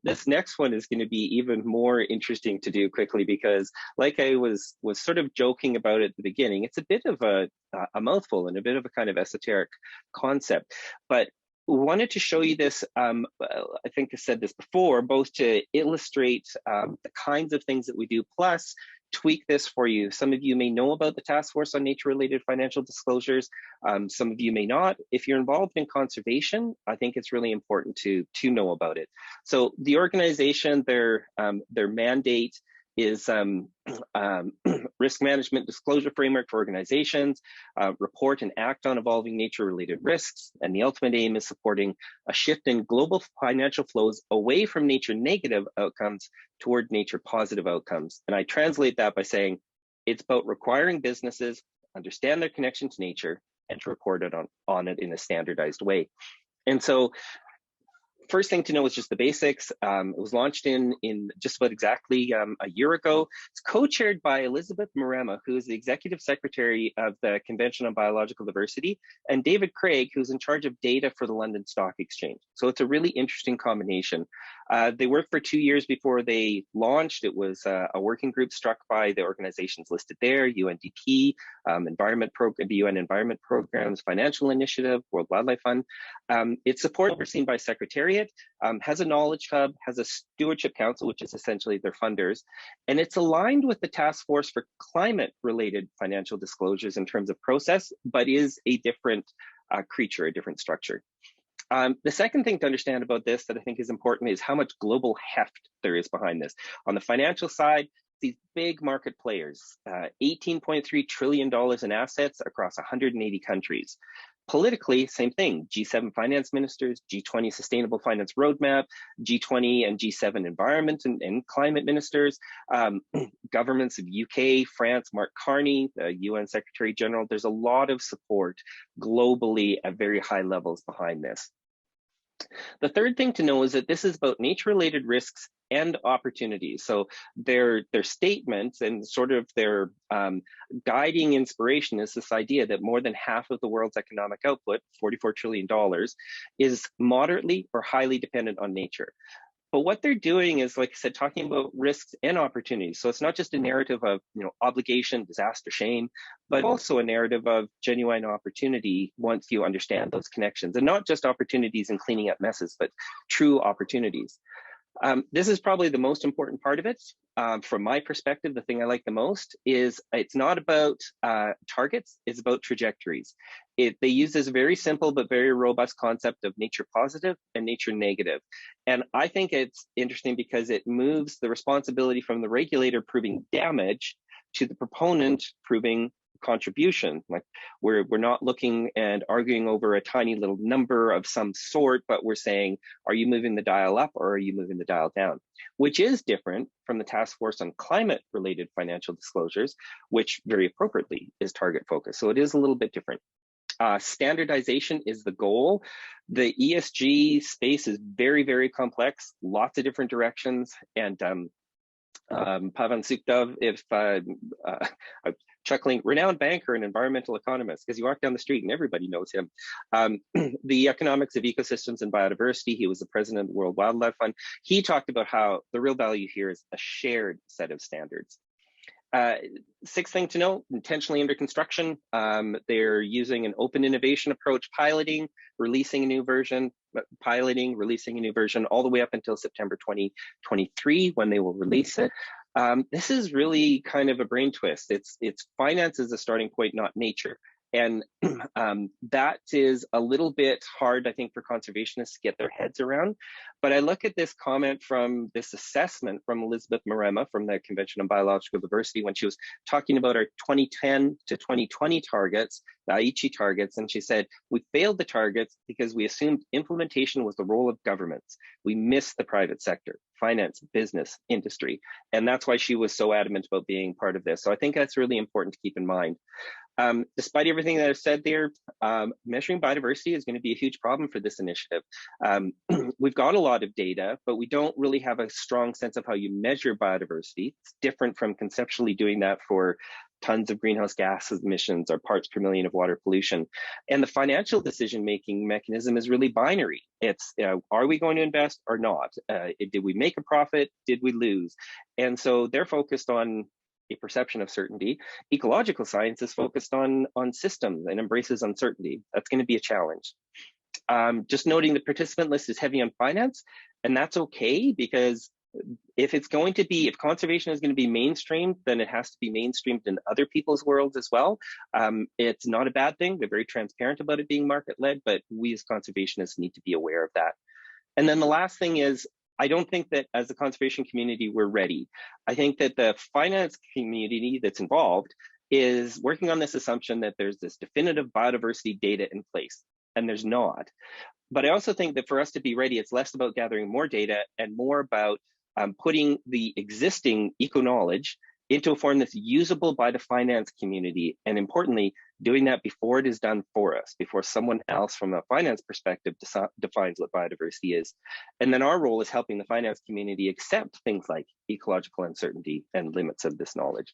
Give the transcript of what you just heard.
This next one is going to be even more interesting to do quickly because, like I was sort of joking about at the beginning, it's a bit of a mouthful and a bit of a kind of esoteric concept. But wanted to show you this. I think I said this before, both to illustrate the kinds of things that we do, plus tweak this for you. Some of you may know about the Taskforce on Nature-Related Financial Disclosures. Some of you may not. If you're involved in conservation, I think it's really important to know about it. So the organization, their mandate is risk management disclosure framework for organizations, report and act on evolving nature-related risks, and the ultimate aim is supporting a shift in global financial flows away from nature-negative outcomes toward nature-positive outcomes. And I translate that by saying it's about requiring businesses understand their connection to nature and to report it on it in a standardized way. And so first thing to know is just the basics. It was launched in just about exactly a year ago. It's co-chaired by Elizabeth Marema, who is the executive secretary of the Convention on Biological Diversity, and David Craig, who's in charge of data for the London Stock Exchange. So it's a really interesting combination. They worked for 2 years before they launched. It was a working group struck by the organizations listed there: UNDP, the UN Environment Program's Financial Initiative, World Wildlife Fund. It's supported, overseen by Secretariat, has a knowledge hub, has a stewardship council, which is essentially their funders, and it's aligned with the Taskforce for climate-related financial disclosures in terms of process, but is a different creature, a different structure. The second thing to understand about this that I think is important is how much global heft there is behind this. On the financial side, these big market players, $18.3 trillion in assets across 180 countries. Politically, same thing: G7 finance ministers, G20 sustainable finance roadmap, G20 and G7 environment and climate ministers, governments of UK, France, Mark Carney, the UN Secretary General. There's a lot of support globally at very high levels behind this. The third thing to know is that this is about nature-related risks and opportunities. So their statements and sort of their guiding inspiration is this idea that more than half of the world's economic output, $44 trillion, is moderately or highly dependent on nature. But what they're doing is, like I said, talking about risks and opportunities. So it's not just a narrative of, obligation, disaster, shame, but also a narrative of genuine opportunity once you understand those connections, and not just opportunities in cleaning up messes, but true opportunities. This is probably the most important part of it. From my perspective, the thing I like the most is it's not about targets, it's about trajectories. They use this very simple but very robust concept of nature positive and nature negative. And I think it's interesting because it moves the responsibility from the regulator proving damage to the proponent proving contribution. Like we're not looking and arguing over a tiny little number of some sort, but we're saying, are you moving the dial up or are you moving the dial down? Which is different from the Taskforce on climate-related financial disclosures, which very appropriately is target focused. So it is a little bit different. Standardization is the goal. The ESG space is very, very complex, lots of different directions, and Pavan Sukhdev, if I'm chuckling, renowned banker and environmental economist, because you walk down the street and everybody knows him. The economics of ecosystems and biodiversity, he was the president of the World Wildlife Fund. He talked about how the real value here is a shared set of standards. Sixth thing to know, intentionally under construction. They're using an open innovation approach, piloting, releasing a new version, all the way up until September 2023 when they will release it. This is really kind of a brain twist. It's finance as a starting point, not nature. And that is a little bit hard, I think, for conservationists to get their heads around. But I look at this comment from this assessment from Elizabeth Marema from the Convention on Biological Diversity when she was talking about our 2010 to 2020 targets, the Aichi targets, and she said, we failed the targets because we assumed implementation was the role of governments. We missed the private sector, finance, business, industry. And that's why she was so adamant about being part of this. So I think that's really important to keep in mind. Despite everything that I've said there, measuring biodiversity is going to be a huge problem for this initiative. We've got a lot of data, but we don't really have a strong sense of how you measure biodiversity. It's different from conceptually doing that for tons of greenhouse gas emissions or parts per million of water pollution. And the financial decision-making mechanism is really binary. It's, are we going to invest or not? Did we make a profit? Did we lose? And so they're focused on a perception of certainty. Ecological science is focused on systems and embraces uncertainty. That's going to be a challenge. Just noting the participant list is heavy on finance, and that's okay, because if conservation is going to be mainstreamed, then it has to be mainstreamed in other people's worlds as well. It's not a bad thing. They're very transparent about it being market-led, but we as conservationists need to be aware of that. And then the last thing is, I don't think that as a conservation community, we're ready. I think that the finance community that's involved is working on this assumption that there's this definitive biodiversity data in place, and there's not. But I also think that for us to be ready, it's less about gathering more data and more about putting the existing eco-knowledge into a form that's usable by the finance community. And importantly, doing that before it is done for us, before someone else from a finance perspective defines what biodiversity is. And then our role is helping the finance community accept things like ecological uncertainty and limits of this knowledge.